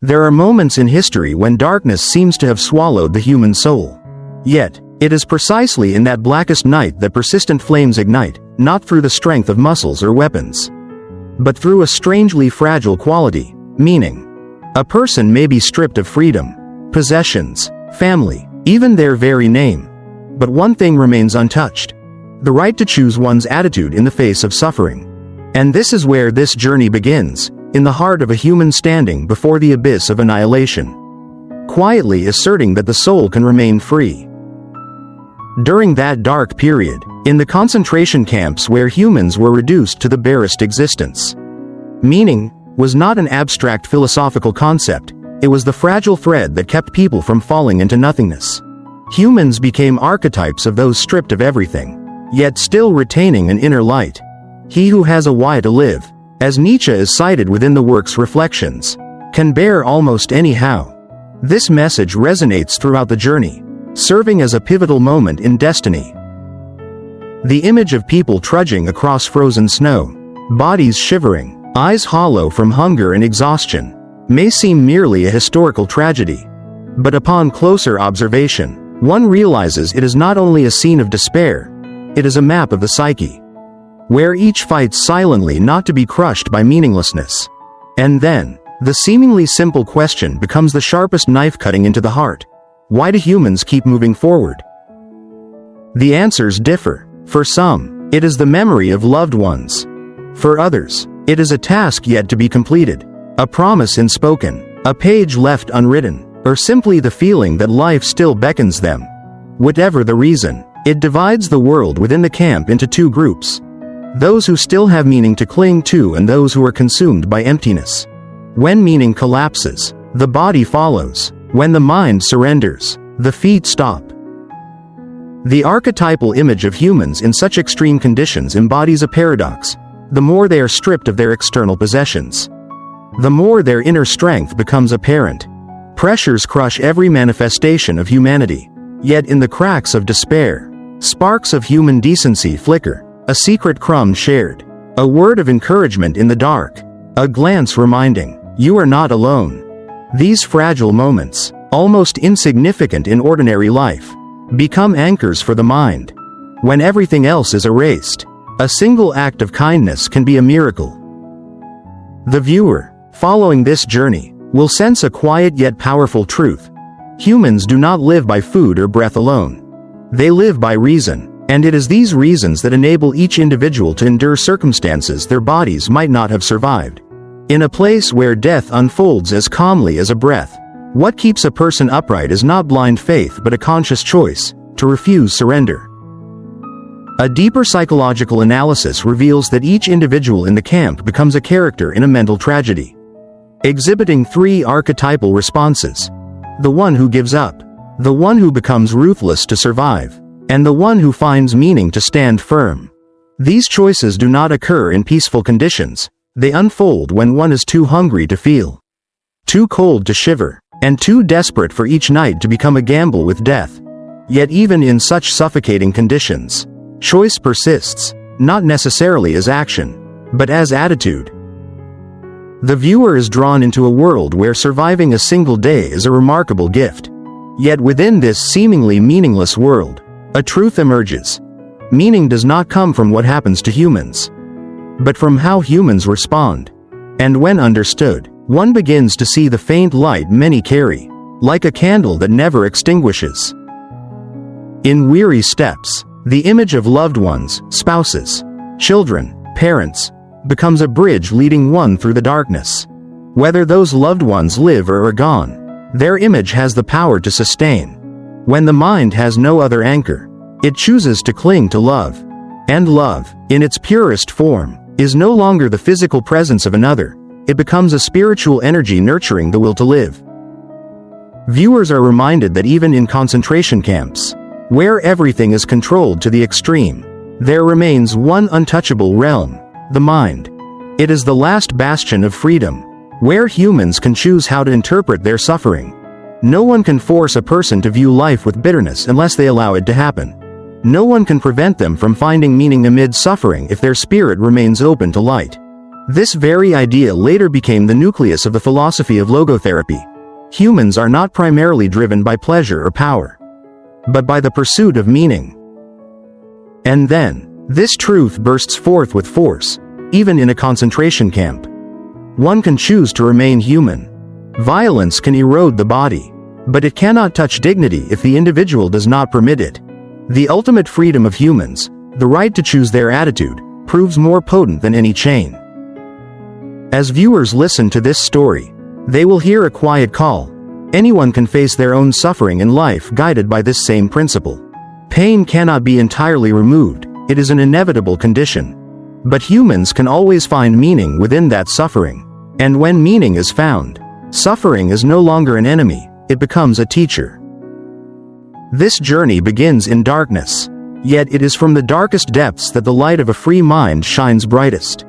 There are moments in history when darkness seems to have swallowed the human soul. Yet, it is precisely in that blackest night that persistent flames ignite, not through the strength of muscles or weapons, but through a strangely fragile quality, meaning. A person may be stripped of freedom, possessions, family, even their very name. But one thing remains untouched: the right to choose one's attitude in the face of suffering. And this is where this journey begins, in the heart of a human standing before the abyss of annihilation, quietly asserting that the soul can remain free. During that dark period, in the concentration camps where humans were reduced to the barest existence, meaning was not an abstract philosophical concept, it was the fragile thread that kept people from falling into nothingness. Humans became archetypes of those stripped of everything, yet still retaining an inner light. He who has a why to live, as Nietzsche is cited within the work's Reflections, can bear almost any how. This message resonates throughout the journey, serving as a pivotal moment in destiny. The image of people trudging across frozen snow, bodies shivering, eyes hollow from hunger and exhaustion, may seem merely a historical tragedy. But upon closer observation, one realizes it is not only a scene of despair, it is a map of the psyche, where each fights silently not to be crushed by meaninglessness. And then, the seemingly simple question becomes the sharpest knife cutting into the heart: why do humans keep moving forward? The answers differ. For some, it is the memory of loved ones. For others, it is a task yet to be completed, a promise unspoken, a page left unwritten, or simply the feeling that life still beckons them. Whatever the reason, it divides the world within the camp into two groups: those who still have meaning to cling to and those who are consumed by emptiness. When meaning collapses, the body follows. When the mind surrenders, the feet stop. The archetypal image of humans in such extreme conditions embodies a paradox. The more they are stripped of their external possessions, the more their inner strength becomes apparent. Pressures crush every manifestation of humanity. Yet in the cracks of despair, sparks of human decency flicker. A secret crumb shared, a word of encouragement in the dark, a glance reminding, you are not alone. These fragile moments, almost insignificant in ordinary life, become anchors for the mind. When everything else is erased, a single act of kindness can be a miracle. The viewer, following this journey, will sense a quiet yet powerful truth. Humans do not live by food or breath alone. They live by reason. And it is these reasons that enable each individual to endure circumstances their bodies might not have survived. In a place where death unfolds as calmly as a breath, what keeps a person upright is not blind faith but a conscious choice to refuse surrender. A deeper psychological analysis reveals that each individual in the camp becomes a character in a mental tragedy, exhibiting three archetypal responses: the one who gives up, the one who becomes ruthless to survive, and the one who finds meaning to stand firm. These choices do not occur in peaceful conditions. They unfold when one is too hungry to feel, too cold to shiver, and too desperate for each night to become a gamble with death. Yet even in such suffocating conditions, choice persists, not necessarily as action, but as attitude. The viewer is drawn into a world where surviving a single day is a remarkable gift. Yet within this seemingly meaningless world, a truth emerges. Meaning does not come from what happens to humans, but from how humans respond. And when understood, one begins to see the faint light many carry, like a candle that never extinguishes. In weary steps, the image of loved ones, spouses, children, parents, becomes a bridge leading one through the darkness. Whether those loved ones live or are gone, their image has the power to sustain. When the mind has no other anchor, it chooses to cling to love. And love, in its purest form, is no longer the physical presence of another. It becomes a spiritual energy nurturing the will to live. Viewers are reminded that even in concentration camps, where everything is controlled to the extreme, there remains one untouchable realm: the mind. It is the last bastion of freedom, where humans can choose how to interpret their suffering. No one can force a person to view life with bitterness unless they allow it to happen. No one can prevent them from finding meaning amid suffering if their spirit remains open to light. This very idea later became the nucleus of the philosophy of logotherapy. Humans are not primarily driven by pleasure or power, but by the pursuit of meaning. And then, this truth bursts forth with force, even in a concentration camp. One can choose to remain human. Violence can erode the body, but it cannot touch dignity if the individual does not permit it. The ultimate freedom of humans, the right to choose their attitude, proves more potent than any chain. As viewers listen to this story, they will hear a quiet call. Anyone can face their own suffering in life guided by this same principle. Pain cannot be entirely removed, it is an inevitable condition. But humans can always find meaning within that suffering. And when meaning is found, suffering is no longer an enemy, it becomes a teacher. This journey begins in darkness, yet it is from the darkest depths that the light of a free mind shines brightest.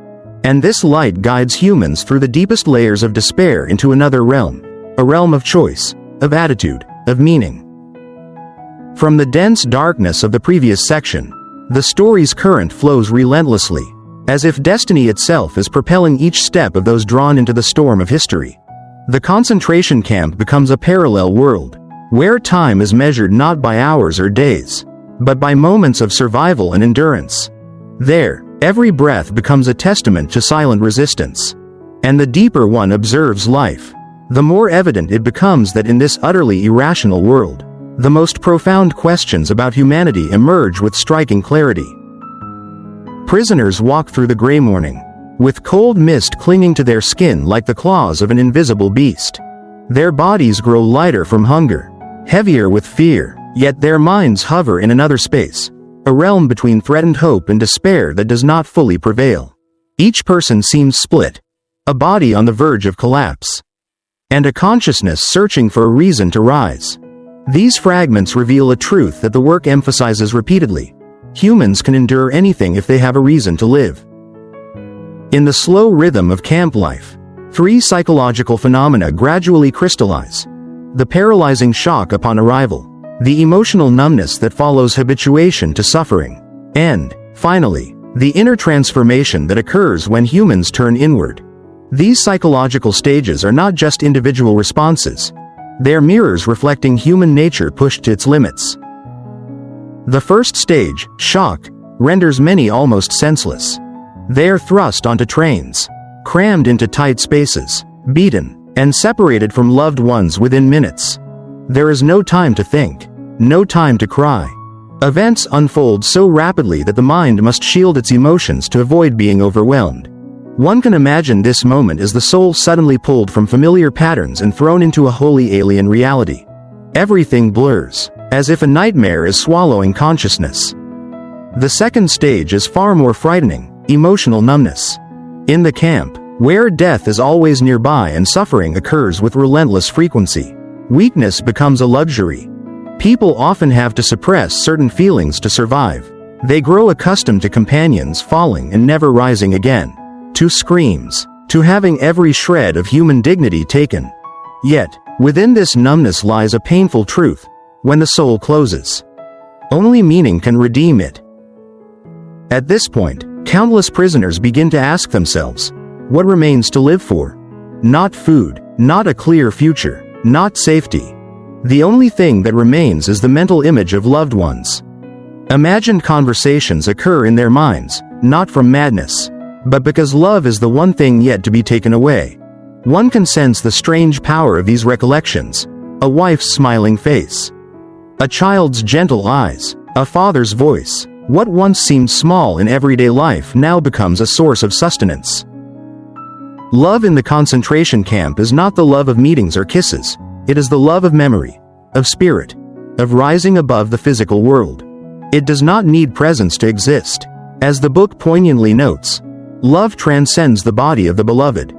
And this light guides humans through the deepest layers of despair into another realm, a realm of choice, of attitude, of meaning. From the dense darkness of the previous section, the story's current flows relentlessly, as if destiny itself is propelling each step of those drawn into the storm of history. The concentration camp becomes a parallel world, where time is measured not by hours or days, but by moments of survival and endurance. There, every breath becomes a testament to silent resistance. And the deeper one observes life, the more evident it becomes that in this utterly irrational world, the most profound questions about humanity emerge with striking clarity. Prisoners walk through the gray morning, with cold mist clinging to their skin like the claws of an invisible beast. Their bodies grow lighter from hunger, heavier with fear, yet their minds hover in another space, a realm between threatened hope and despair that does not fully prevail. Each person seems split, a body on the verge of collapse, and a consciousness searching for a reason to rise. These fragments reveal a truth that the work emphasizes repeatedly. Humans can endure anything if they have a reason to live. In the slow rhythm of camp life, three psychological phenomena gradually crystallize: the paralyzing shock upon arrival, the emotional numbness that follows habituation to suffering, and, finally, the inner transformation that occurs when humans turn inward. These psychological stages are not just individual responses. They're mirrors reflecting human nature pushed to its limits. The first stage, shock, renders many almost senseless. They are thrust onto trains, crammed into tight spaces, beaten, and separated from loved ones within minutes. There is no time to think, no time to cry. Events unfold so rapidly that the mind must shield its emotions to avoid being overwhelmed. One can imagine this moment as the soul suddenly pulled from familiar patterns and thrown into a wholly alien reality. Everything blurs, as if a nightmare is swallowing consciousness. The second stage is far more frightening: emotional numbness. In the camp, where death is always nearby and suffering occurs with relentless frequency, weakness becomes a luxury. People often have to suppress certain feelings to survive. They grow accustomed to companions falling and never rising again, to screams, to having every shred of human dignity taken. Yet, within this numbness lies a painful truth: when the soul closes, only meaning can redeem it. At this point, countless prisoners begin to ask themselves, what remains to live for? Not food, not a clear future, not safety. The only thing that remains is the mental image of loved ones. Imagined conversations occur in their minds, not from madness, but because love is the one thing yet to be taken away. One can sense the strange power of these recollections: a wife's smiling face, a child's gentle eyes, a father's voice. What once seemed small in everyday life now becomes a source of sustenance. Love in the concentration camp is not the love of meetings or kisses. It is the love of memory, of spirit, of rising above the physical world. It does not need presence to exist. As the book poignantly notes, love transcends the body of the beloved.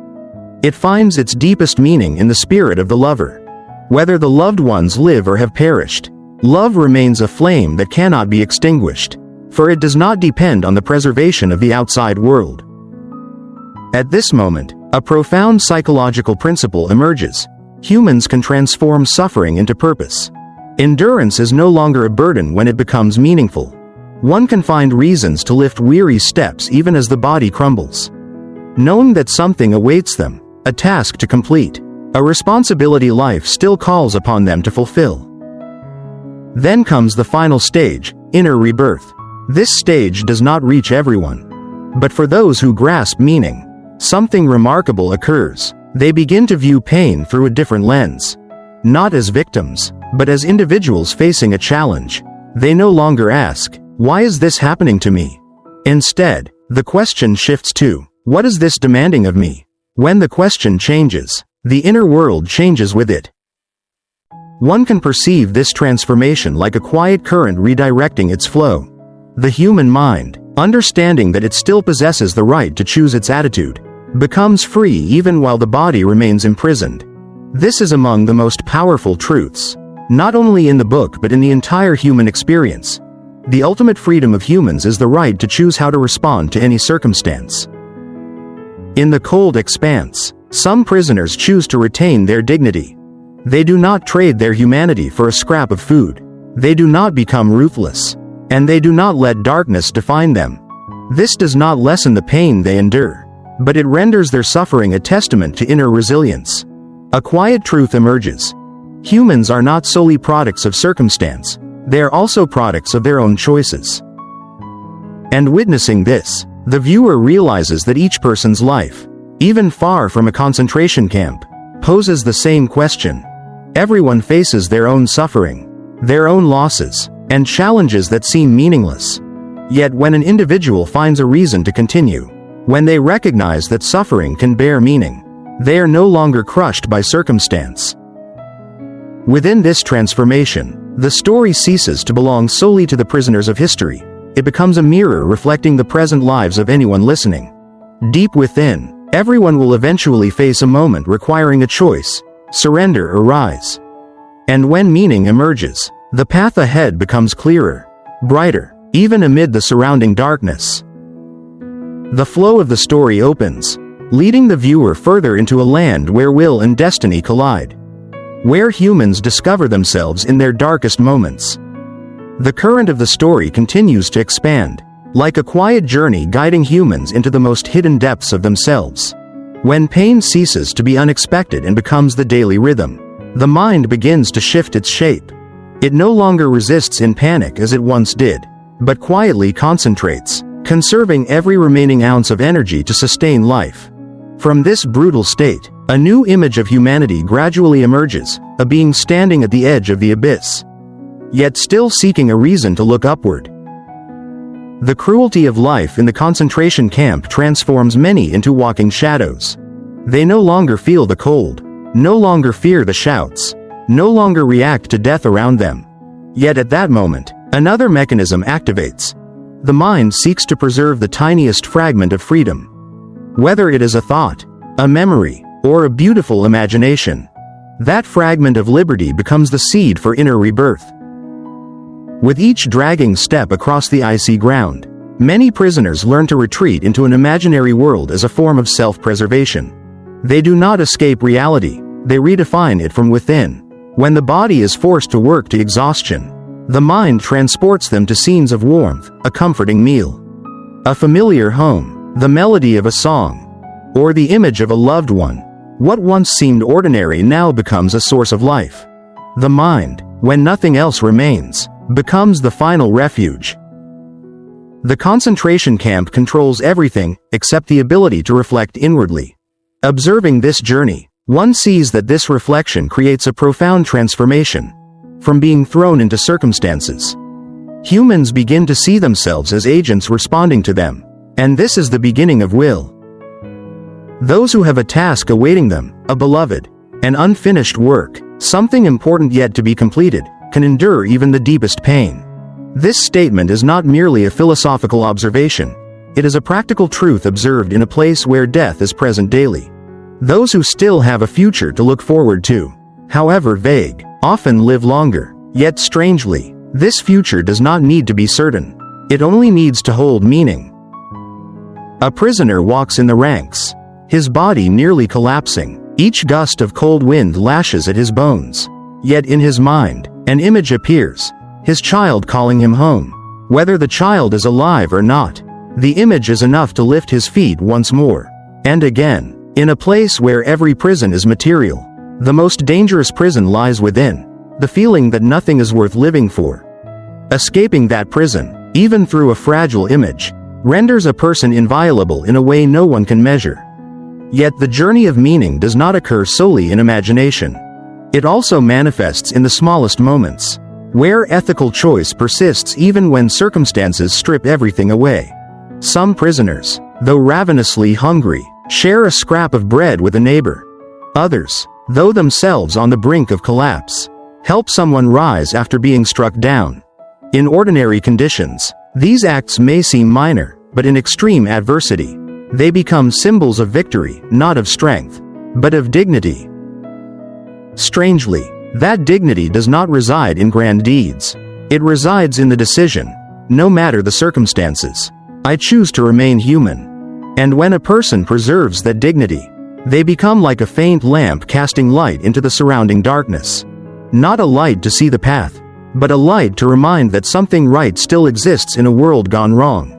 It finds its deepest meaning in the spirit of the lover. Whether the loved ones live or have perished, love remains a flame that cannot be extinguished, for it does not depend on the preservation of the outside world. At this moment, a profound psychological principle emerges. Humans can transform suffering into purpose. Endurance is no longer a burden when it becomes meaningful. One can find reasons to lift weary steps even as the body crumbles. knowing that something awaits them, a task to complete, a responsibility life still calls upon them to fulfill. Then comes the final stage, inner rebirth. This stage does not reach everyone. But for those who grasp meaning, something remarkable occurs. They begin to view pain through a different lens. Not as victims, but as individuals facing a challenge. They no longer ask, "Why is this happening to me?" Instead, the question shifts to, "What is this demanding of me?" When the question changes, the inner world changes with it. One can perceive this transformation like a quiet current redirecting its flow. The human mind, understanding that it still possesses the right to choose its attitude, becomes free even while the body remains imprisoned. This is among the most powerful truths, not only in the book but in the entire human experience. The ultimate freedom of humans is the right to choose how to respond to any circumstance. In the cold expanse, some prisoners choose to retain their dignity. They do not trade their humanity for a scrap of food. They do not become ruthless. And they do not let darkness define them. This does not lessen the pain they endure, but it renders their suffering a testament to inner resilience. A quiet truth emerges. Humans are not solely products of circumstance. They are also products of their own choices. And witnessing this, the viewer realizes that each person's life, even far from a concentration camp, poses the same question. Everyone faces their own suffering, their own losses, and challenges that seem meaningless. Yet when an individual finds a reason to continue, when they recognize that suffering can bear meaning, they are no longer crushed by circumstance. Within this transformation, the story ceases to belong solely to the prisoners of history. It becomes a mirror reflecting the present lives of anyone listening. Deep within, everyone will eventually face a moment requiring a choice: surrender or rise. And when meaning emerges, the path ahead becomes clearer, brighter, even amid the surrounding darkness. The flow of the story opens, leading the viewer further into a land where will and destiny collide, where humans discover themselves in their darkest moments. The current of the story continues to expand, like a quiet journey guiding humans into the most hidden depths of themselves. When pain ceases to be unexpected and becomes the daily rhythm, the mind begins to shift its shape. It no longer resists in panic as it once did, but quietly concentrates, conserving every remaining ounce of energy to sustain life. From this brutal state, a new image of humanity gradually emerges, a being standing at the edge of the abyss, yet still seeking a reason to look upward. The cruelty of life in the concentration camp transforms many into walking shadows. They no longer feel the cold, no longer fear the shouts, no longer react to death around them. Yet at that moment, another mechanism activates. The mind seeks to preserve the tiniest fragment of freedom. Whether it is a thought, a memory, or a beautiful imagination, that fragment of liberty becomes the seed for inner rebirth. With each dragging step across the icy ground, many prisoners learn to retreat into an imaginary world as a form of self-preservation. They do not escape reality, they redefine it from within. When the body is forced to work to exhaustion, the mind transports them to scenes of warmth, a comforting meal, a familiar home, the melody of a song, or the image of a loved one. What once seemed ordinary now becomes a source of life. The mind, when nothing else remains, becomes the final refuge. The concentration camp controls everything except the ability to reflect inwardly. Observing this journey, one sees that this reflection creates a profound transformation. From being thrown into circumstances, humans begin to see themselves as agents responding to them, and this is the beginning of will. Those who have a task awaiting them, a beloved, an unfinished work, something important yet to be completed, can endure even the deepest pain. This statement is not merely a philosophical observation. It is a practical truth observed in a place where death is present daily. Those who still have a future to look forward to, however vague, often live longer. Yet strangely, this future does not need to be certain. It only needs to hold meaning. A prisoner walks in the ranks, his body nearly collapsing. Each gust of cold wind lashes at his bones. Yet in his mind, an image appears, his child calling him home. Whether the child is alive or not, the image is enough to lift his feet once more. and again, in a place where every prison is material. The most dangerous prison lies within, the feeling that nothing is worth living for. Escaping that prison, even through a fragile image, renders a person inviolable in a way no one can measure. Yet the journey of meaning does not occur solely in imagination. It also manifests in the smallest moments, where ethical choice persists even when circumstances strip everything away. Some prisoners, though ravenously hungry, share a scrap of bread with a neighbor. Others, though themselves on the brink of collapse, help someone rise after being struck down. In ordinary conditions, these acts may seem minor, but in extreme adversity, they become symbols of victory, not of strength, but of dignity. Strangely, that dignity does not reside in grand deeds. It resides in the decision, no matter the circumstances, I choose to remain human. And when a person preserves that dignity, they become like a faint lamp casting light into the surrounding darkness. Not a light to see the path, but a light to remind that something right still exists in a world gone wrong.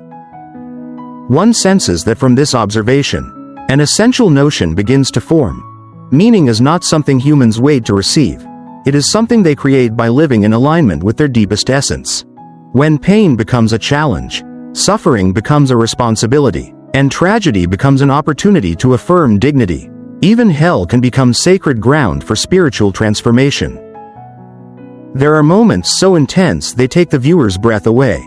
One senses that from this observation, an essential notion begins to form. Meaning is not something humans wait to receive. It is something they create by living in alignment with their deepest essence. When pain becomes a challenge, suffering becomes a responsibility, and tragedy becomes an opportunity to affirm dignity, even hell can become sacred ground for spiritual transformation. There are moments so intense they take the viewer's breath away.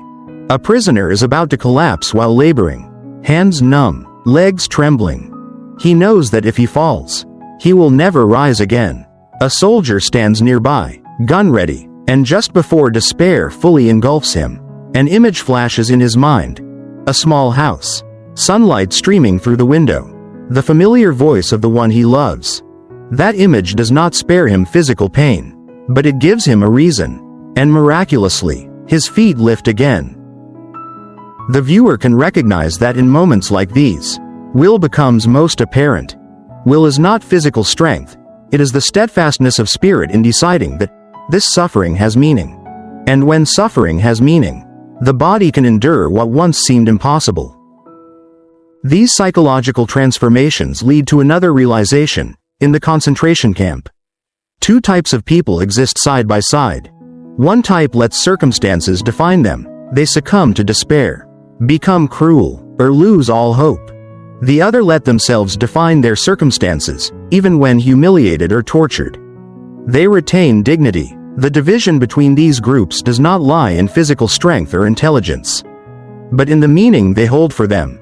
A prisoner is about to collapse while laboring, hands numb, legs trembling. He knows that if he falls, he will never rise again. A soldier stands nearby, gun ready, and just before despair fully engulfs him, an image flashes in his mind. A small house, sunlight streaming through the window, the familiar voice of the one he loves. That image does not spare him physical pain, but it gives him a reason, and miraculously, his feet lift again. The viewer can recognize that in moments like these, will becomes most apparent. Will is not physical strength, it is the steadfastness of spirit in deciding that this suffering has meaning. And when suffering has meaning, the body can endure what once seemed impossible. These psychological transformations lead to another realization. In the concentration camp, two types of people exist side by side. One type lets circumstances define them. They succumb to despair, become cruel, or lose all hope. The other let themselves define their circumstances, even when humiliated or tortured. They retain dignity. The division between these groups does not lie in physical strength or intelligence, but in the meaning they hold for them.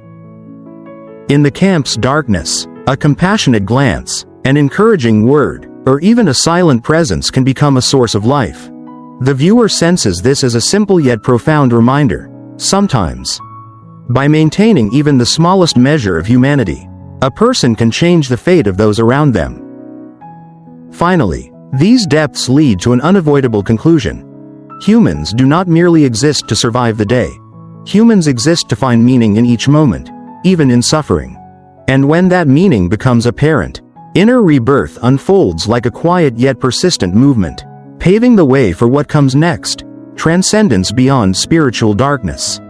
In the camp's darkness, a compassionate glance, an encouraging word, or even a silent presence can become a source of life. The viewer senses this as a simple yet profound reminder. Sometimes, by maintaining even the smallest measure of humanity, a person can change the fate of those around them. Finally, these depths lead to an unavoidable conclusion. Humans do not merely exist to survive the day. Humans exist to find meaning in each moment, even in suffering. And when that meaning becomes apparent, inner rebirth unfolds like a quiet yet persistent movement, paving the way for what comes next, transcendence beyond spiritual darkness.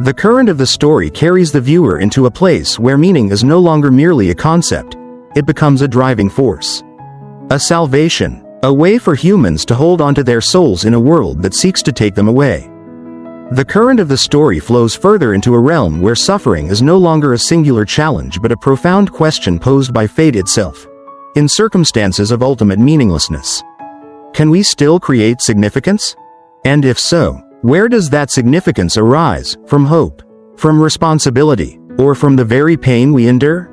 The current of the story carries the viewer into a place where meaning is no longer merely a concept, it becomes a driving force. A salvation, a way for humans to hold onto their souls in a world that seeks to take them away. The current of the story flows further into a realm where suffering is no longer a singular challenge but a profound question posed by fate itself. In circumstances of ultimate meaninglessness, can we still create significance? And if so, where does that significance arise? From hope, from responsibility, or from the very pain we endure?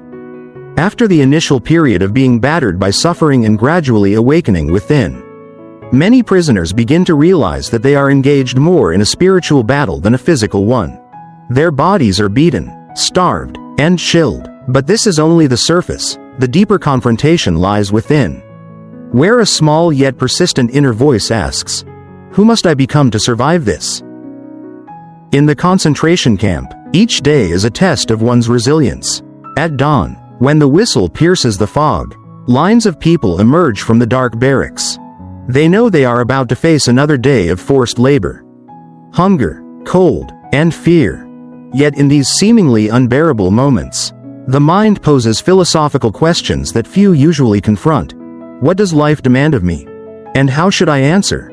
After the initial period of being battered by suffering and gradually awakening within, many prisoners begin to realize that they are engaged more in a spiritual battle than a physical one. Their bodies are beaten, starved, and chilled, but this is only the surface. The deeper confrontation lies within, where a small yet persistent inner voice asks, "Who must I become to survive this?" In the concentration camp, each day is a test of one's resilience. At dawn, when the whistle pierces the fog, lines of people emerge from the dark barracks. They know they are about to face another day of forced labor, hunger, cold, and fear. Yet in these seemingly unbearable moments, The mind poses philosophical questions that few usually confront. What does life demand of me? And how should I answer?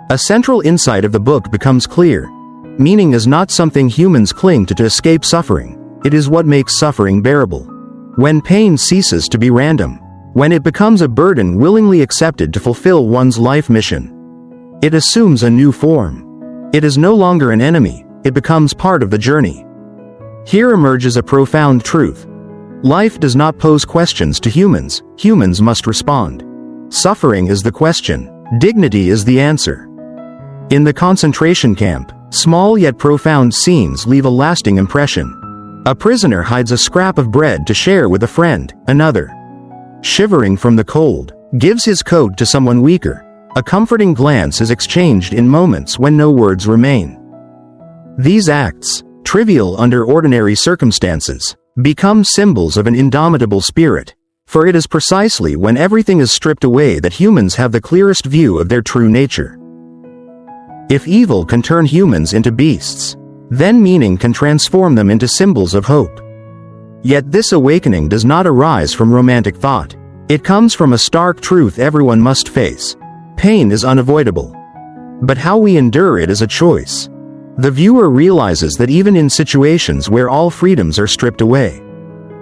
A central insight of the book becomes clear. Meaning is not something humans cling to escape suffering. It is what makes suffering bearable. When pain ceases to be random, when it becomes a burden willingly accepted to fulfill one's life mission, it assumes a new form. It is no longer an enemy, it becomes part of the journey. Here emerges a profound truth. Life does not pose questions to humans, humans must respond. Suffering is the question, dignity is the answer. In the concentration camp, small yet profound scenes leave a lasting impression. A prisoner hides a scrap of bread to share with a friend, another, shivering from the cold, gives his coat to someone weaker. A comforting glance is exchanged in moments when no words remain. These acts, trivial under ordinary circumstances, become symbols of an indomitable spirit, for it is precisely when everything is stripped away that humans have the clearest view of their true nature. If evil can turn humans into beasts, then meaning can transform them into symbols of hope. Yet this awakening does not arise from romantic thought. It comes from a stark truth everyone must face. Pain is unavoidable. But how we endure it is a choice. The viewer realizes that even in situations where all freedoms are stripped away,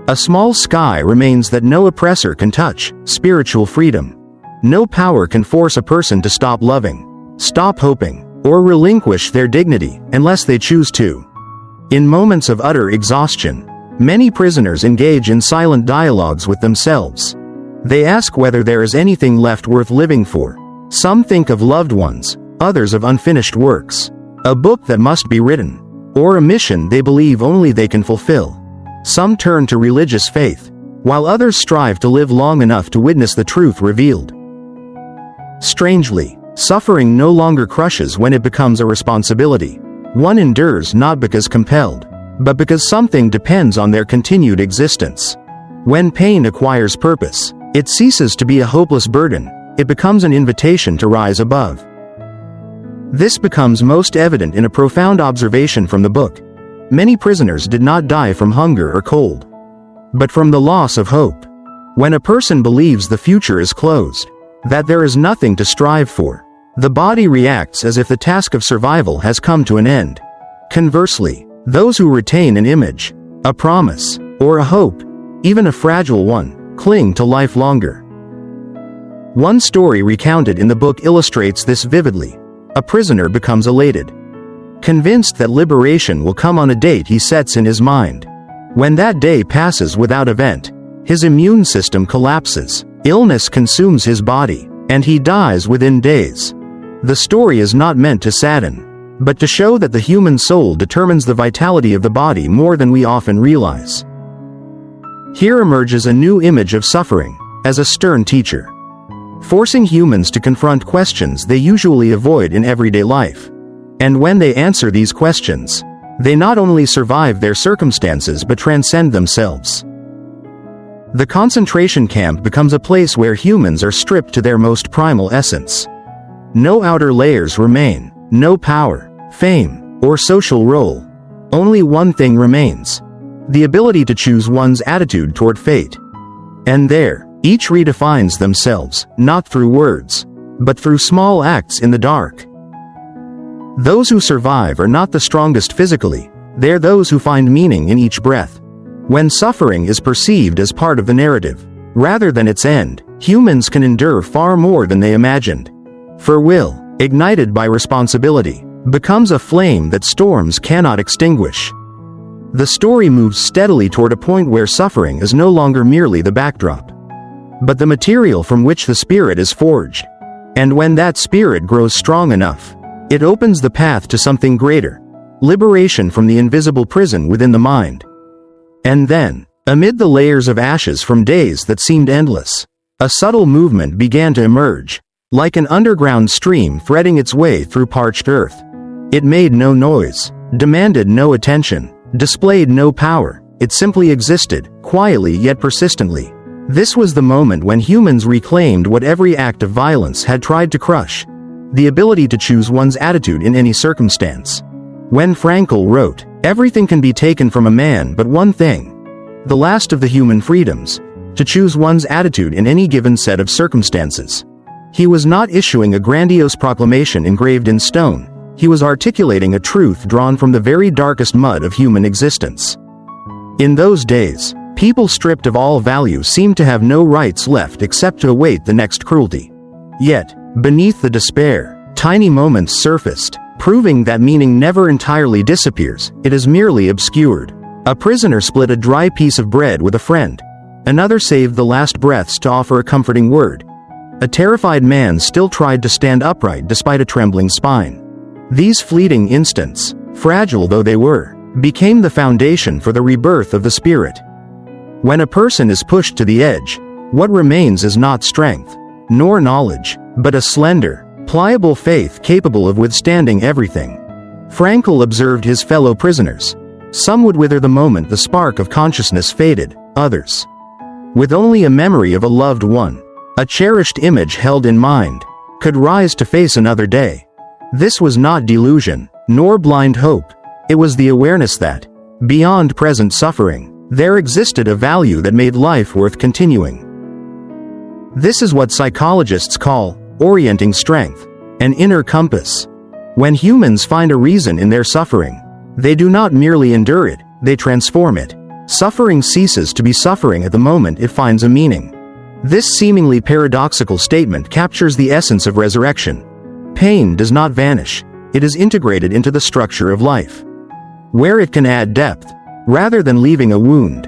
a small sky remains that no oppressor can touch, spiritual freedom. No power can force a person to stop loving, stop hoping, or relinquish their dignity unless they choose to. In moments of utter exhaustion, many prisoners engage in silent dialogues with themselves. They ask whether there is anything left worth living for. Some think of loved ones, others of unfinished works, a book that must be written, or a mission they believe only they can fulfill. Some turn to religious faith, while others strive to live long enough to witness the truth revealed. Strangely, suffering no longer crushes when it becomes a responsibility. One endures not because compelled, but because something depends on their continued existence. When pain acquires purpose, it ceases to be a hopeless burden, it becomes an invitation to rise above. This becomes most evident in a profound observation from the book. Many prisoners did not die from hunger or cold, but from the loss of hope. When a person believes the future is closed, that there is nothing to strive for, the body reacts as if the task of survival has come to an end. Conversely, those who retain an image, a promise, or a hope, even a fragile one, cling to life longer. One story recounted in the book illustrates this vividly. A prisoner becomes elated, convinced that liberation will come on a date he sets in his mind. When that day passes without event, his immune system collapses, illness consumes his body, and he dies within days. The story is not meant to sadden, but to show that the human soul determines the vitality of the body more than we often realize. Here emerges a new image of suffering, as a stern teacher, forcing humans to confront questions they usually avoid in everyday life. And when they answer these questions, they not only survive their circumstances but transcend themselves. The concentration camp becomes a place where humans are stripped to their most primal essence. No outer layers remain, no power, fame, or social role. Only one thing remains: the ability to choose one's attitude toward fate. And there, each redefines themselves, not through words, but through small acts in the dark. Those who survive are not the strongest physically, they're those who find meaning in each breath. When suffering is perceived as part of the narrative, rather than its end, humans can endure far more than they imagined. For will, ignited by responsibility, becomes a flame that storms cannot extinguish. The story moves steadily toward a point where suffering is no longer merely the backdrop, but the material from which the spirit is forged. And when that spirit grows strong enough, it opens the path to something greater, liberation from the invisible prison within the mind. And then, amid the layers of ashes from days that seemed endless, a subtle movement began to emerge, like an underground stream threading its way through parched earth. It made no noise, demanded no attention, displayed no power, it simply existed, quietly yet persistently. This was the moment when humans reclaimed what every act of violence had tried to crush: the ability to choose one's attitude in any circumstance. When Frankl wrote, "Everything can be taken from a man but one thing," the last of the human freedoms, to choose one's attitude in any given set of circumstances. He was not issuing a grandiose proclamation engraved in stone, he was articulating a truth drawn from the very darkest mud of human existence. In those days, people stripped of all value seemed to have no rights left except to await the next cruelty. Yet, beneath the despair, tiny moments surfaced, proving that meaning never entirely disappears, it is merely obscured. A prisoner split a dry piece of bread with a friend. Another saved the last breaths to offer a comforting word. A terrified man still tried to stand upright despite a trembling spine. These fleeting instants, fragile though they were, became the foundation for the rebirth of the spirit. When a person is pushed to the edge, what remains is not strength, nor knowledge, but a slender, pliable faith capable of withstanding everything. Frankl observed his fellow prisoners. Some would wither the moment the spark of consciousness faded, others, with only a memory of a loved one, a cherished image held in mind, could rise to face another day. This was not delusion, nor blind hope. It was the awareness that, beyond present suffering, there existed a value that made life worth continuing. This is what psychologists call orienting strength, an inner compass. When humans find a reason in their suffering, they do not merely endure it, they transform it. Suffering ceases to be suffering at the moment it finds a meaning. This seemingly paradoxical statement captures the essence of resurrection. Pain does not vanish, it is integrated into the structure of life, where it can add depth, rather than leaving a wound.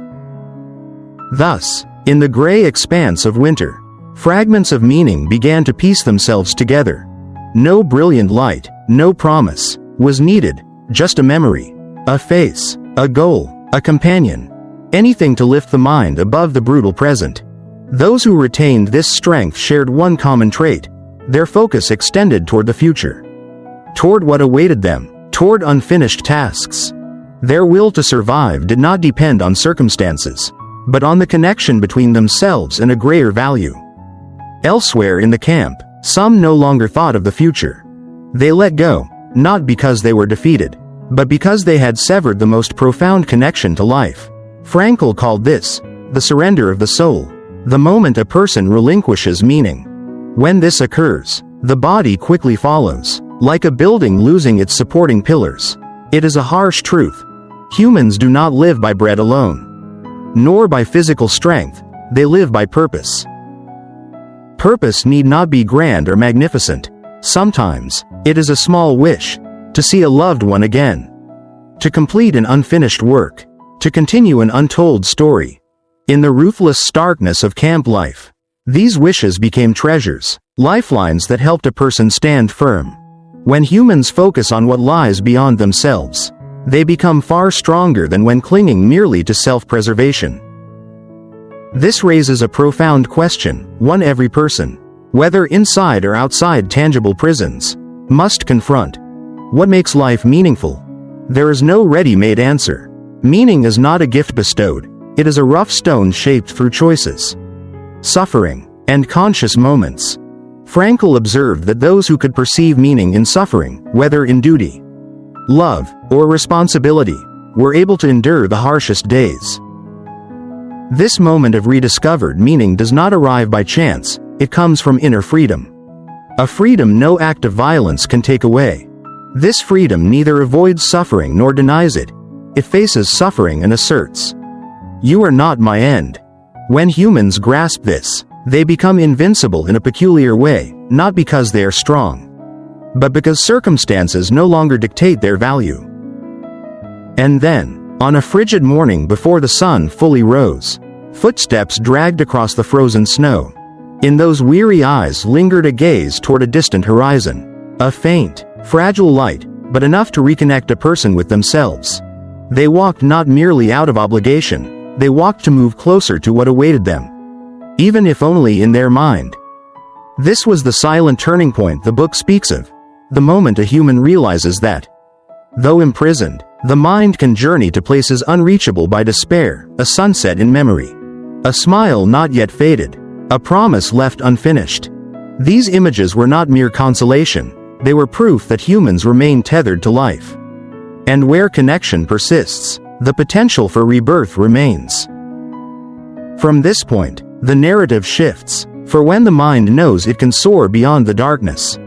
Thus, in the gray expanse of winter, fragments of meaning began to piece themselves together. No brilliant light, no promise, was needed, just a memory, a face, a goal, a companion, anything to lift the mind above the brutal present. Those who retained this strength shared one common trait. Their focus extended toward the future, toward what awaited them, toward unfinished tasks. Their will to survive did not depend on circumstances, but on the connection between themselves and a greater value. Elsewhere in the camp, some no longer thought of the future. They let go, not because they were defeated, but because they had severed the most profound connection to life. Frankl called this the surrender of the soul, the moment a person relinquishes meaning. When this occurs, the body quickly follows, like a building losing its supporting pillars. It is a harsh truth. Humans do not live by bread alone, nor by physical strength, they live by purpose. Purpose need not be grand or magnificent. Sometimes, it is a small wish, to see a loved one again, to complete an unfinished work, to continue an untold story. In the ruthless starkness of camp life, these wishes became treasures, lifelines that helped a person stand firm. When humans focus on what lies beyond themselves, they become far stronger than when clinging merely to self-preservation. This raises a profound question, one every person, whether inside or outside tangible prisons, must confront. What makes life meaningful? There is no ready-made answer. Meaning is not a gift bestowed, it is a rough stone shaped through choices, suffering, and conscious moments. Frankl observed that those who could perceive meaning in suffering, whether in duty, love, or responsibility, were able to endure the harshest days. This moment of rediscovered meaning does not arrive by chance, it comes from inner freedom. A freedom no act of violence can take away. This freedom neither avoids suffering nor denies it. It faces suffering and asserts, "You are not my end." When humans grasp this, they become invincible in a peculiar way, not because they are strong, but because circumstances no longer dictate their value. And then, on a frigid morning before the sun fully rose, footsteps dragged across the frozen snow. In those weary eyes lingered a gaze toward a distant horizon, a faint, fragile light, but enough to reconnect a person with themselves. They walked not merely out of obligation, they walked to move closer to what awaited them, even if only in their mind. This was the silent turning point the book speaks of, the moment a human realizes that, though imprisoned, the mind can journey to places unreachable by despair, a sunset in memory, a smile not yet faded, a promise left unfinished. These images were not mere consolation, they were proof that humans remain tethered to life. And where connection persists, the potential for rebirth remains. From this point, the narrative shifts, for when the mind knows it can soar beyond the darkness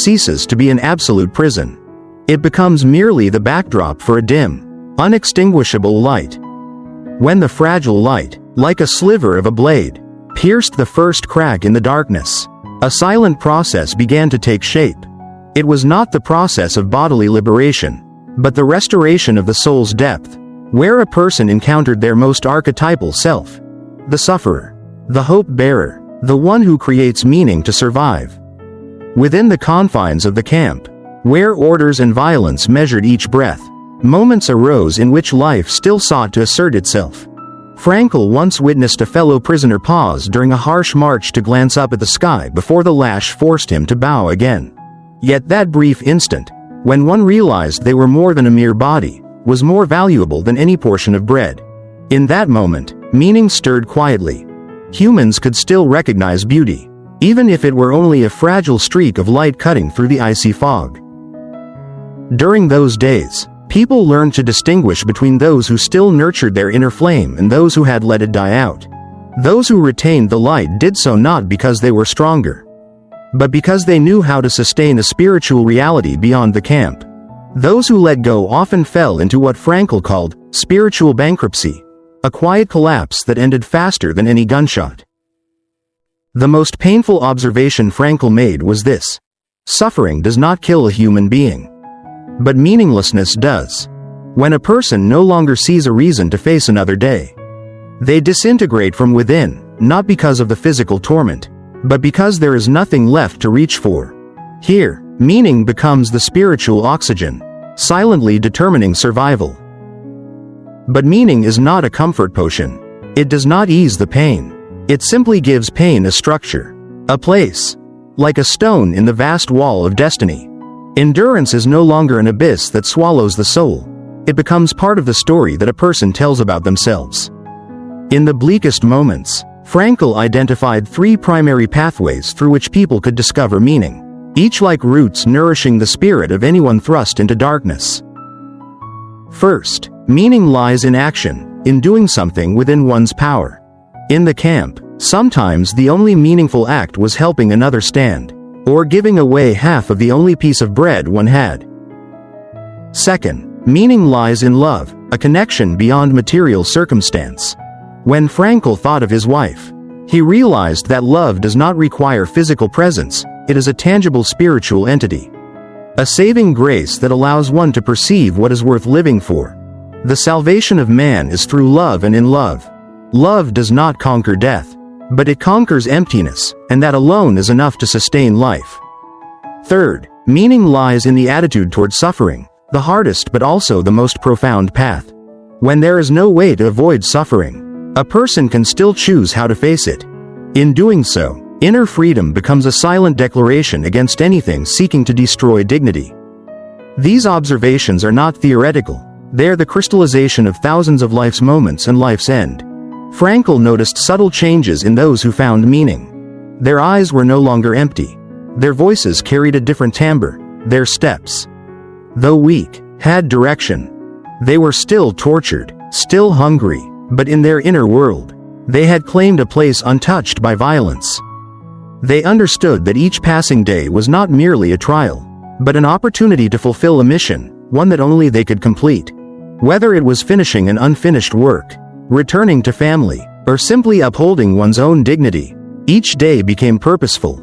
ceases to be an absolute prison. It becomes merely the backdrop for a dim, unextinguishable light. When the fragile light, like a sliver of a blade, pierced the first crack in the darkness, a silent process began to take shape. It was not the process of bodily liberation, but the restoration of the soul's depth, where a person encountered their most archetypal self, the sufferer, the hope-bearer, the one who creates meaning to survive. Within the confines of the camp, where orders and violence measured each breath, moments arose in which life still sought to assert itself. Frankl once witnessed a fellow prisoner pause during a harsh march to glance up at the sky before the lash forced him to bow again. Yet that brief instant, when one realized they were more than a mere body, was more valuable than any portion of bread. In that moment, meaning stirred quietly. Humans could still recognize beauty, even if it were only a fragile streak of light cutting through the icy fog. During those days, people learned to distinguish between those who still nurtured their inner flame and those who had let it die out. Those who retained the light did so not because they were stronger, but because they knew how to sustain a spiritual reality beyond the camp. Those who let go often fell into what Frankl called spiritual bankruptcy, a quiet collapse that ended faster than any gunshot. The most painful observation Frankl made was this: suffering does not kill a human being, but meaninglessness does. When a person no longer sees a reason to face another day, they disintegrate from within, not because of the physical torment, but because there is nothing left to reach for. Here, meaning becomes the spiritual oxygen, silently determining survival. But meaning is not a comfort potion. It does not ease the pain. It simply gives pain a structure, a place, like a stone in the vast wall of destiny. Endurance is no longer an abyss that swallows the soul. It becomes part of the story that a person tells about themselves. In the bleakest moments, Frankl identified 3 primary pathways through which people could discover meaning, each like roots nourishing the spirit of anyone thrust into darkness. First, meaning lies in action, in doing something within one's power. In the camp, sometimes the only meaningful act was helping another stand, or giving away half of the only piece of bread one had. Second, meaning lies in love, a connection beyond material circumstance. When Frankl thought of his wife, he realized that love does not require physical presence, it is a tangible spiritual entity. A saving grace that allows one to perceive what is worth living for. The salvation of man is through love and in love. Love does not conquer death, but it conquers emptiness, and that alone is enough to sustain life. Third, meaning lies in the attitude toward suffering, the hardest but also the most profound path. When there is no way to avoid suffering, a person can still choose how to face it. In doing so, inner freedom becomes a silent declaration against anything seeking to destroy dignity. These observations are not theoretical, they are the crystallization of thousands of life's moments and life's end. Frankl noticed subtle changes in those who found meaning. Their eyes were no longer empty. Their voices carried a different timbre. Their steps, though weak, had direction. They were still tortured, still hungry, but in their inner world, they had claimed a place untouched by violence. They understood that each passing day was not merely a trial, but an opportunity to fulfill a mission, one that only they could complete. Whether it was finishing an unfinished work, returning to family, or simply upholding one's own dignity, each day became purposeful.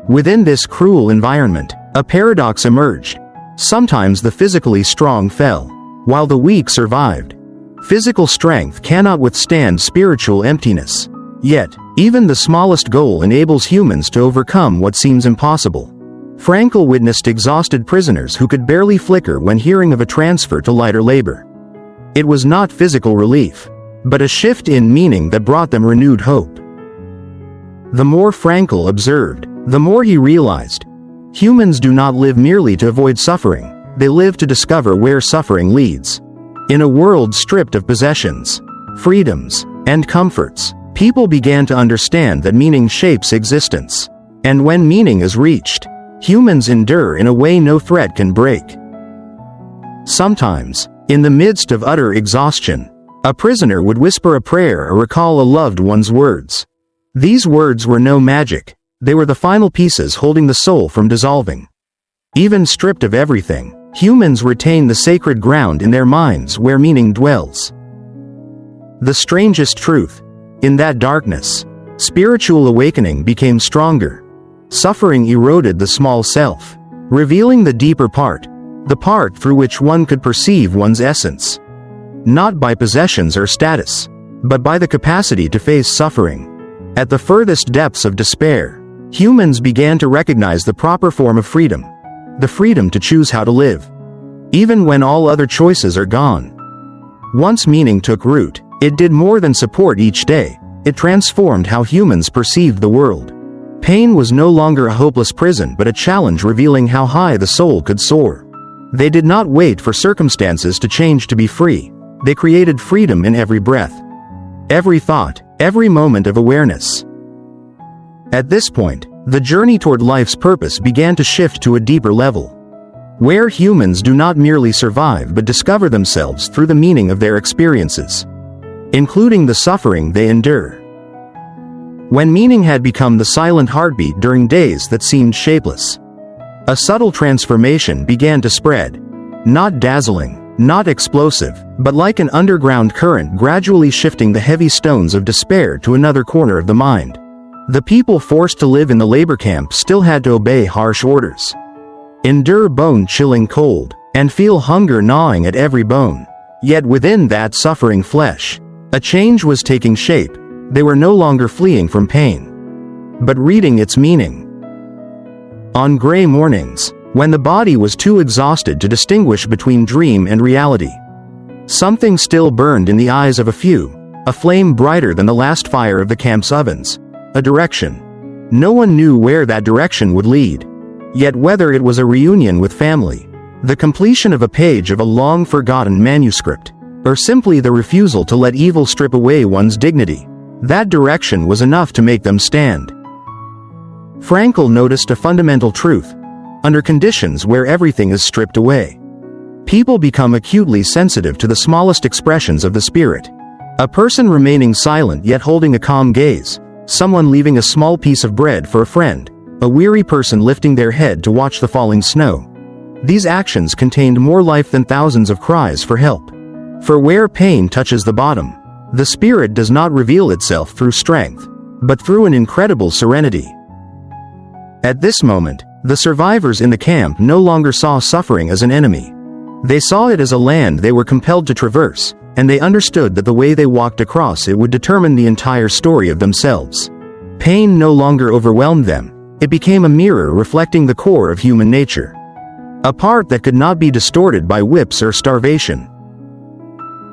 Within this cruel environment, a paradox emerged. Sometimes the physically strong fell, while the weak survived. Physical strength cannot withstand spiritual emptiness. Yet, even the smallest goal enables humans to overcome what seems impossible. Frankl witnessed exhausted prisoners who could barely flicker when hearing of a transfer to lighter labor. It was not physical relief, but a shift in meaning that brought them renewed hope. The more Frankl observed, the more he realized, humans do not live merely to avoid suffering, they live to discover where suffering leads. In a world stripped of possessions, freedoms, and comforts, people began to understand that meaning shapes existence. And when meaning is reached, humans endure in a way no threat can break. Sometimes, in the midst of utter exhaustion, A prisoner would whisper a prayer or recall a loved one's words. These words were no magic, they were the final pieces holding the soul from dissolving. Even stripped of everything, humans retain the sacred ground in their minds where meaning dwells. The strangest truth, in that darkness, spiritual awakening became stronger. Suffering eroded the small self, revealing the deeper part, the part through which one could perceive one's essence. Not by possessions or status, but by the capacity to face suffering. At the furthest depths of despair, humans began to recognize the proper form of freedom, the freedom to choose how to live, even when all other choices are gone. Once meaning took root, it did more than support each day, it transformed how humans perceived the world. Pain was no longer a hopeless prison but a challenge revealing how high the soul could soar. They did not wait for circumstances to change to be free. They created freedom in every breath, every thought, every moment of awareness. At this point, the journey toward life's purpose began to shift to a deeper level, where humans do not merely survive but discover themselves through the meaning of their experiences, including the suffering they endure. When meaning had become the silent heartbeat during days that seemed shapeless, a subtle transformation began to spread, not dazzling, not explosive, but like an underground current gradually shifting the heavy stones of despair to another corner of the mind. The people forced to live in the labor camp still had to obey harsh orders, endure bone-chilling cold, and feel hunger gnawing at every bone. Yet within that suffering flesh, a change was taking shape. They were no longer fleeing from pain, but reading its meaning. On gray mornings, when the body was too exhausted to distinguish between dream and reality, something still burned in the eyes of a few, a flame brighter than the last fire of the camp's ovens, a direction. No one knew where that direction would lead, yet whether it was a reunion with family, the completion of a page of a long-forgotten manuscript, or simply the refusal to let evil strip away one's dignity, that direction was enough to make them stand. Frankl noticed a fundamental truth. Under conditions where everything is stripped away, people become acutely sensitive to the smallest expressions of the spirit. A person remaining silent yet holding a calm gaze, someone leaving a small piece of bread for a friend, a weary person lifting their head to watch the falling snow. These actions contained more life than thousands of cries for help. For where pain touches the bottom, the spirit does not reveal itself through strength, but through an incredible serenity. At this moment, the survivors in the camp no longer saw suffering as an enemy. They saw it as a land they were compelled to traverse, and they understood that the way they walked across it would determine the entire story of themselves. Pain no longer overwhelmed them, it became a mirror reflecting the core of human nature, a part that could not be distorted by whips or starvation.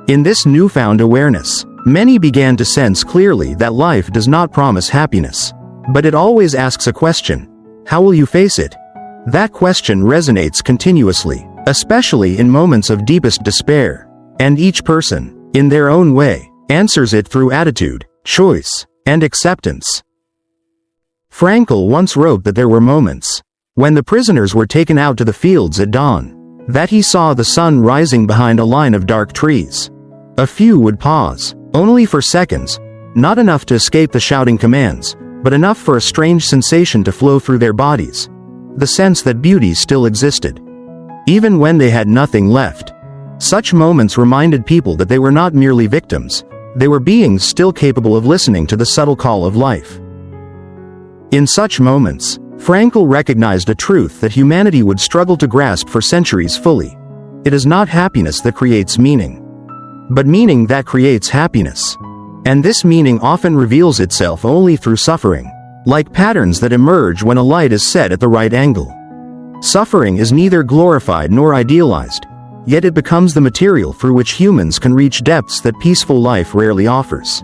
In this newfound awareness, many began to sense clearly that life does not promise happiness, but it always asks a question: how will you face it? That question resonates continuously, especially in moments of deepest despair, and each person, in their own way, answers it through attitude, choice, and acceptance. Frankl once wrote that there were moments, when the prisoners were taken out to the fields at dawn, that he saw the sun rising behind a line of dark trees. A few would pause, only for seconds, not enough to escape the shouting commands, but enough for a strange sensation to flow through their bodies, the sense that beauty still existed, even when they had nothing left. Such moments reminded people that they were not merely victims, they were beings still capable of listening to the subtle call of life. In such moments, Frankl recognized a truth that humanity would struggle to grasp for centuries fully. It is not happiness that creates meaning, but meaning that creates happiness. And this meaning often reveals itself only through suffering, like patterns that emerge when a light is set at the right angle. Suffering is neither glorified nor idealized, yet it becomes the material through which humans can reach depths that peaceful life rarely offers.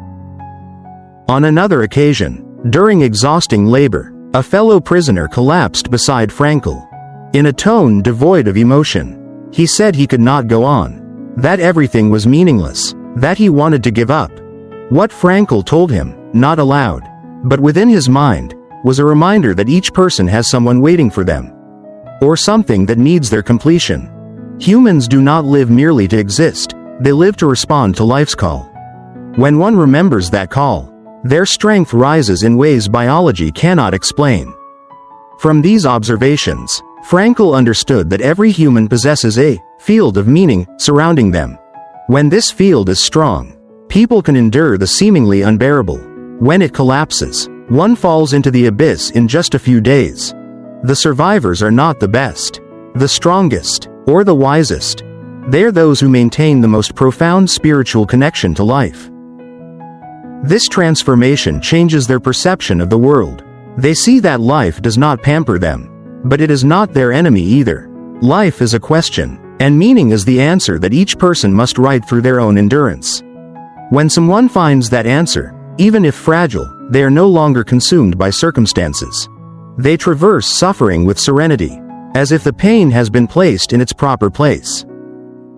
On another occasion, during exhausting labor, a fellow prisoner collapsed beside Frankl. In a tone devoid of emotion, he said he could not go on, that everything was meaningless, that he wanted to give up. What Frankl told him, not aloud, but within his mind, was a reminder that each person has someone waiting for them, or something that needs their completion. Humans do not live merely to exist, they live to respond to life's call. When one remembers that call, their strength rises in ways biology cannot explain. From these observations, Frankl understood that every human possesses a field of meaning surrounding them. When this field is strong, people can endure the seemingly unbearable. When it collapses, one falls into the abyss in just a few days. The survivors are not the best, the strongest, or the wisest. They are those who maintain the most profound spiritual connection to life. This transformation changes their perception of the world. They see that life does not pamper them, but it is not their enemy either. Life is a question, and meaning is the answer that each person must write through their own endurance. When someone finds that answer, even if fragile, they are no longer consumed by circumstances. They traverse suffering with serenity, as if the pain has been placed in its proper place.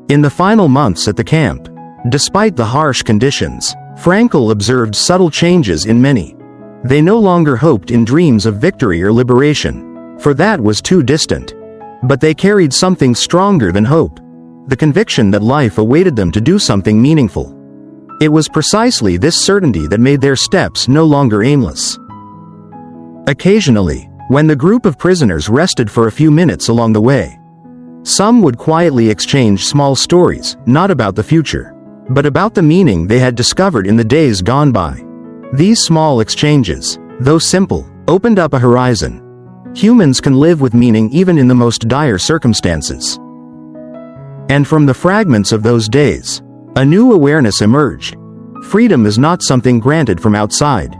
In the final months at the camp, despite the harsh conditions, Frankl observed subtle changes in many. They no longer hoped in dreams of victory or liberation, for that was too distant. But they carried something stronger than hope, the conviction that life awaited them to do something meaningful. It was precisely this certainty that made their steps no longer aimless. Occasionally, when the group of prisoners rested for a few minutes along the way, some would quietly exchange small stories, not about the future, but about the meaning they had discovered in the days gone by. These small exchanges, though simple, opened up a horizon. Humans can live with meaning even in the most dire circumstances. And from the fragments of those days, a new awareness emerged. Freedom is not something granted from outside,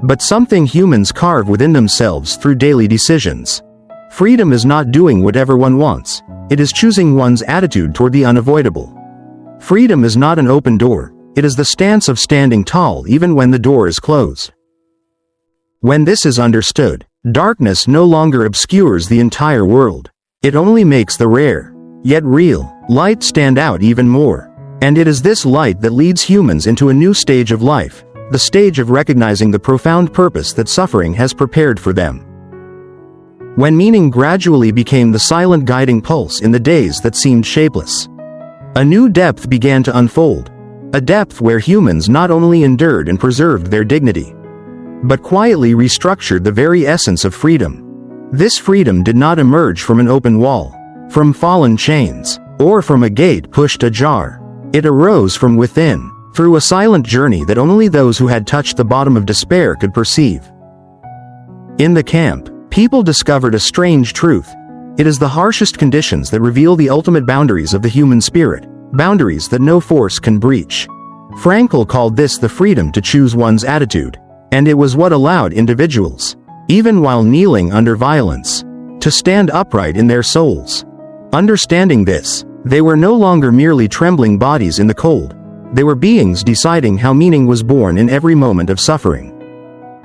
but something humans carve within themselves through daily decisions. Freedom is not doing whatever one wants, it is choosing one's attitude toward the unavoidable. Freedom is not an open door, it is the stance of standing tall even when the door is closed. When this is understood, darkness no longer obscures the entire world. It only makes the rare, yet real, light stand out even more. And it is this light that leads humans into a new stage of life, the stage of recognizing the profound purpose that suffering has prepared for them. When meaning gradually became the silent guiding pulse in the days that seemed shapeless, a new depth began to unfold, a depth where humans not only endured and preserved their dignity, but quietly restructured the very essence of freedom. This freedom did not emerge from an open wall, from fallen chains, or from a gate pushed ajar. It arose from within, through a silent journey that only those who had touched the bottom of despair could perceive. In the camp, people discovered a strange truth. It is the harshest conditions that reveal the ultimate boundaries of the human spirit, boundaries that no force can breach. Frankl called this the freedom to choose one's attitude, and it was what allowed individuals, even while kneeling under violence, to stand upright in their souls. Understanding this, they were no longer merely trembling bodies in the cold. They were beings deciding how meaning was born in every moment of suffering.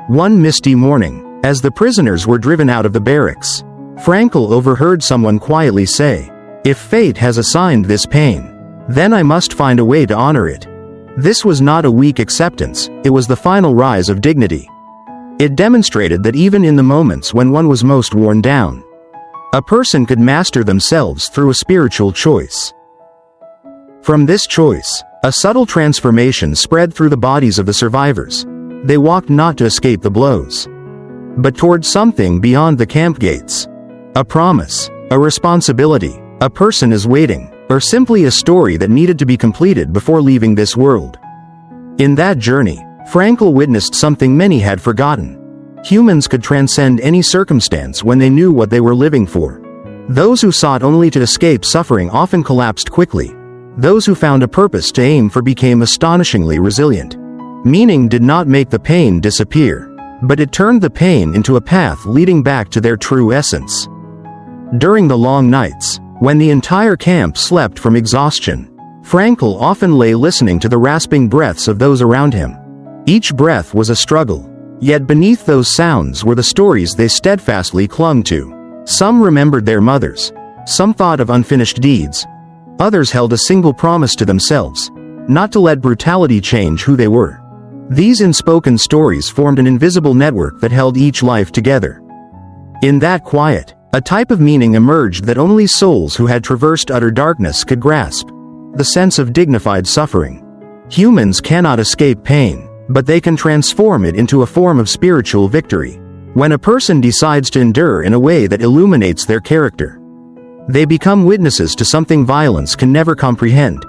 One misty morning, as the prisoners were driven out of the barracks, Frankl overheard someone quietly say, "If fate has assigned this pain, then I must find a way to honor it." This was not a weak acceptance, it was the final rise of dignity. It demonstrated that even in the moments when one was most worn down, a person could master themselves through a spiritual choice. From this choice, a subtle transformation spread through the bodies of the survivors. They walked not to escape the blows, but toward something beyond the camp gates. A promise, a responsibility, a person is waiting, or simply a story that needed to be completed before leaving this world. In that journey, Frankl witnessed something many had forgotten. Humans could transcend any circumstance when they knew what they were living for. Those who sought only to escape suffering often collapsed quickly. Those who found a purpose to aim for became astonishingly resilient. Meaning did not make the pain disappear, but it turned the pain into a path leading back to their true essence. During the long nights, when the entire camp slept from exhaustion, Frankl often lay listening to the rasping breaths of those around him. Each breath was a struggle, yet beneath those sounds were the stories they steadfastly clung to. Some remembered their mothers, some thought of unfinished deeds, others held a single promise to themselves, not to let brutality change who they were. These unspoken stories formed an invisible network that held each life together. In that quiet, a type of meaning emerged that only souls who had traversed utter darkness could grasp. the sense of dignified suffering. Humans cannot escape pain, but they can transform it into a form of spiritual victory. When a person decides to endure in a way that illuminates their character, they become witnesses to something violence can never comprehend.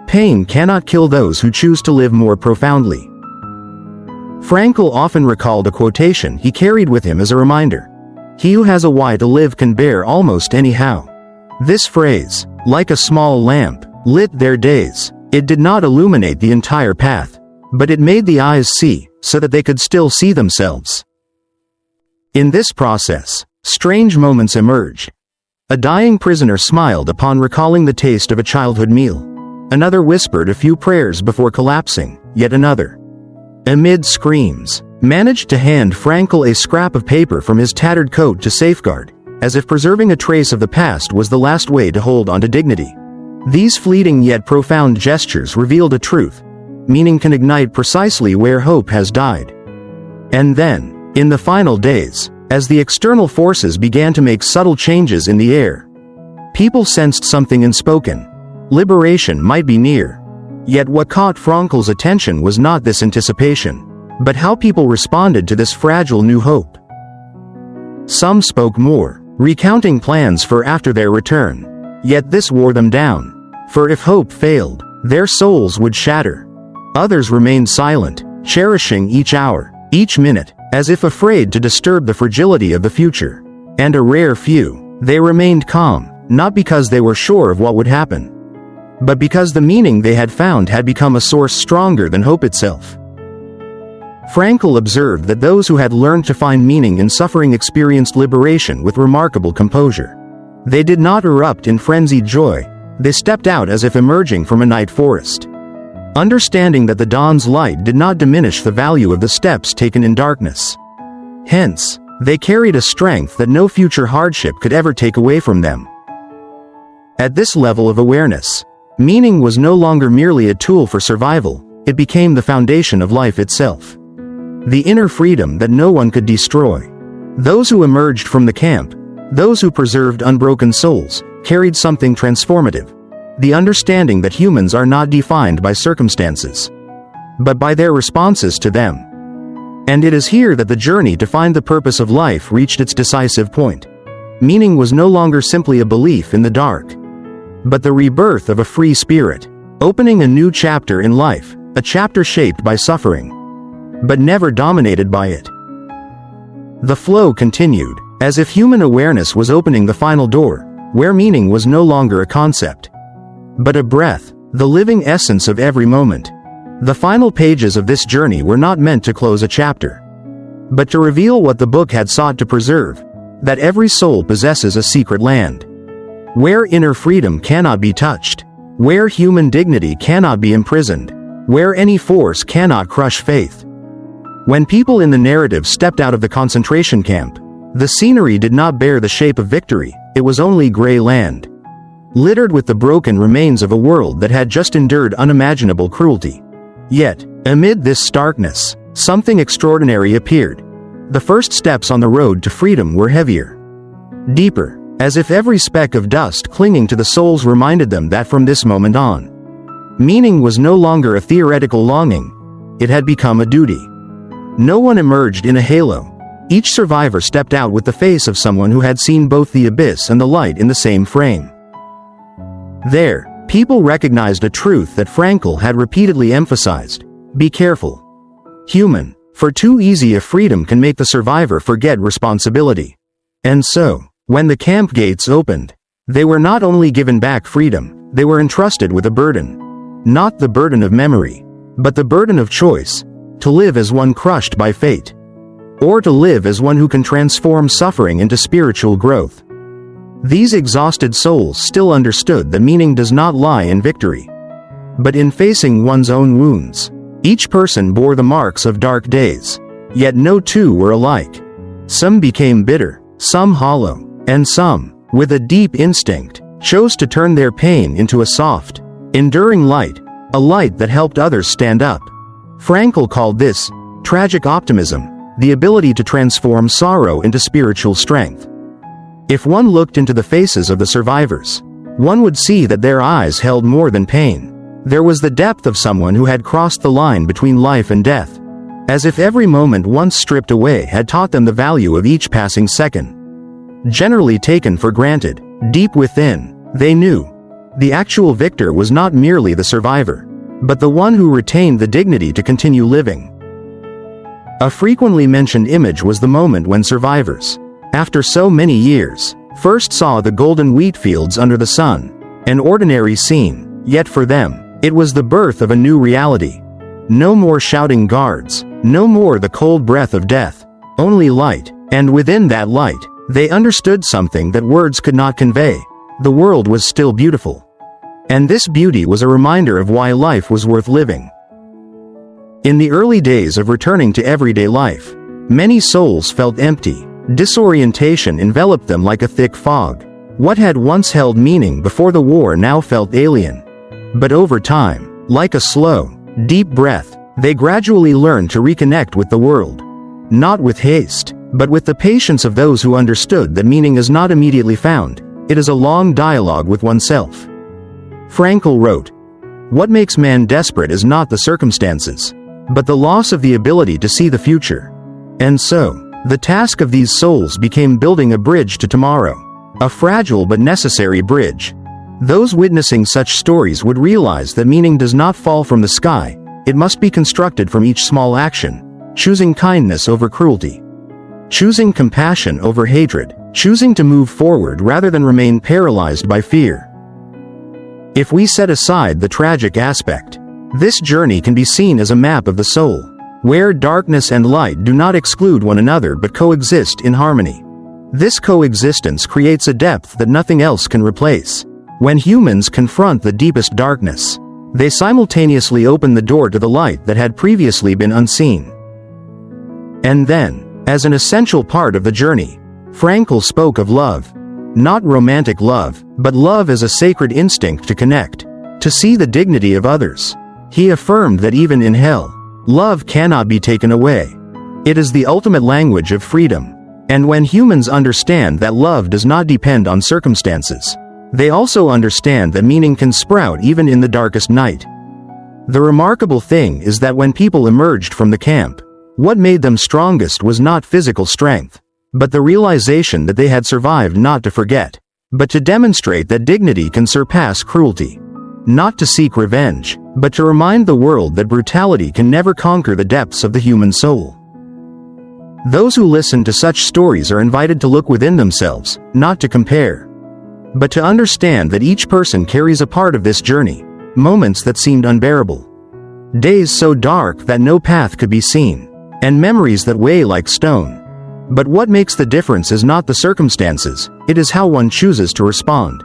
Pain cannot kill those who choose to live more profoundly. Frankl often recalled a quotation he carried with him as a reminder. "He who has a why to live can bear almost any how." This phrase, like a small lamp, lit their days. It did not illuminate the entire path, but it made the eyes see, so that they could still see themselves. In this process, strange moments emerged. A dying prisoner smiled upon recalling the taste of a childhood meal. Another whispered a few prayers before collapsing, yet another, amid screams, managed to hand Frankl a scrap of paper from his tattered coat to safeguard, as if preserving a trace of the past was the last way to hold on to dignity. These fleeting yet profound gestures revealed a truth. Meaning can ignite precisely where hope has died. And then, in the final days, as the external forces began to make subtle changes in the air, people sensed something unspoken. Liberation might be near. Yet what caught Frankl's attention was not this anticipation, but how people responded to this fragile new hope. Some spoke more, recounting plans for after their return. Yet this wore them down, for if hope failed, their souls would shatter. Others remained silent, cherishing each hour, each minute, as if afraid to disturb the fragility of the future. And a rare few, they remained calm, not because they were sure of what would happen, but because the meaning they had found had become a source stronger than hope itself. Frankl observed that those who had learned to find meaning in suffering experienced liberation with remarkable composure. They did not erupt in frenzied joy, they stepped out as if emerging from a night forest, understanding that the dawn's light did not diminish the value of the steps taken in darkness. Hence, they carried a strength that no future hardship could ever take away from them. At this level of awareness, meaning was no longer merely a tool for survival, it became the foundation of life itself. The inner freedom that no one could destroy. Those who emerged from the camp, those who preserved unbroken souls, carried something transformative. The understanding that humans are not defined by circumstances, but by their responses to them. And it is here that the journey to find the purpose of life reached its decisive point. Meaning was no longer simply a belief in the dark, but the rebirth of a free spirit, opening a new chapter in life, a chapter shaped by suffering, but never dominated by it. The flow continued, as if human awareness was opening the final door, where meaning was no longer a concept, but a breath, the living essence of every moment. The final pages of this journey were not meant to close a chapter, but to reveal what the book had sought to preserve, that every soul possesses a secret land, where inner freedom cannot be touched, where human dignity cannot be imprisoned, where any force cannot crush faith. When people in the narrative stepped out of the concentration camp, the scenery did not bear the shape of victory, it was only gray land, littered with the broken remains of a world that had just endured unimaginable cruelty. Yet, amid this starkness, something extraordinary appeared. The first steps on the road to freedom were heavier, deeper, as if every speck of dust clinging to the souls reminded them that from this moment on, meaning was no longer a theoretical longing, it had become a duty. No one emerged in a halo. Each survivor stepped out with the face of someone who had seen both the abyss and the light in the same frame. There, people recognized a truth that Frankl had repeatedly emphasized: be careful. Human, for too easy a freedom can make the survivor forget responsibility. And so, when the camp gates opened, they were not only given back freedom, they were entrusted with a burden. Not the burden of memory, but the burden of choice, to live as one crushed by fate, or to live as one who can transform suffering into spiritual growth. These exhausted souls still understood that meaning does not lie in victory, but in facing one's own wounds. Each person bore the marks of dark days, yet no two were alike. Some became bitter, some hollow, and some, with a deep instinct, chose to turn their pain into a soft, enduring light, a light that helped others stand up. Frankl called this tragic optimism, the ability to transform sorrow into spiritual strength. If one looked into the faces of the survivors, one would see that their eyes held more than pain. There was the depth of someone who had crossed the line between life and death, as if every moment once stripped away had taught them the value of each passing second. Generally taken for granted, deep within, they knew. The actual victor was not merely the survivor, but the one who retained the dignity to continue living. A frequently mentioned image was the moment when survivors, after so many years, first saw the golden wheat fields under the sun. An ordinary scene, yet for them, it was the birth of a new reality. No more shouting guards, no more the cold breath of death, only light, and within that light, they understood something that words could not convey. The world was still beautiful. And this beauty was a reminder of why life was worth living. In the early days of returning to everyday life, many souls felt empty. Disorientation enveloped them like a thick fog. What had once held meaning before the war now felt alien. But over time, like a slow, deep breath, they gradually learned to reconnect with the world. Not with haste, but with the patience of those who understood that meaning is not immediately found, it is a long dialogue with oneself. Frankl wrote, "What makes man desperate is not the circumstances, but the loss of the ability to see the future." And so, the task of these souls became building a bridge to tomorrow. A fragile but necessary bridge. Those witnessing such stories would realize that meaning does not fall from the sky, it must be constructed from each small action, choosing kindness over cruelty, choosing compassion over hatred, choosing to move forward rather than remain paralyzed by fear. If we set aside the tragic aspect, this journey can be seen as a map of the soul, where darkness and light do not exclude one another but coexist in harmony. This coexistence creates a depth that nothing else can replace. When humans confront the deepest darkness, they simultaneously open the door to the light that had previously been unseen. And then, as an essential part of the journey, Frankl spoke of love. Not romantic love, but love as a sacred instinct to connect, to see the dignity of others. He affirmed that even in hell, love cannot be taken away. It is the ultimate language of freedom. And when humans understand that love does not depend on circumstances, they also understand that meaning can sprout even in the darkest night. The remarkable thing is that when people emerged from the camp, what made them strongest was not physical strength, but the realization that they had survived not to forget, but to demonstrate that dignity can surpass cruelty. Not to seek revenge, but to remind the world that brutality can never conquer the depths of the human soul. Those who listen to such stories are invited to look within themselves, not to compare, but to understand that each person carries a part of this journey, moments that seemed unbearable, days so dark that no path could be seen, and memories that weigh like stone. But what makes the difference is not the circumstances, it is how one chooses to respond.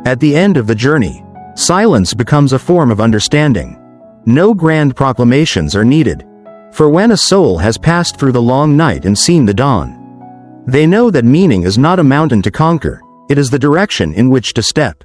At the end of the journey, silence becomes a form of understanding. No grand proclamations are needed. For when a soul has passed through the long night and seen the dawn, they know that meaning is not a mountain to conquer, it is the direction in which to step.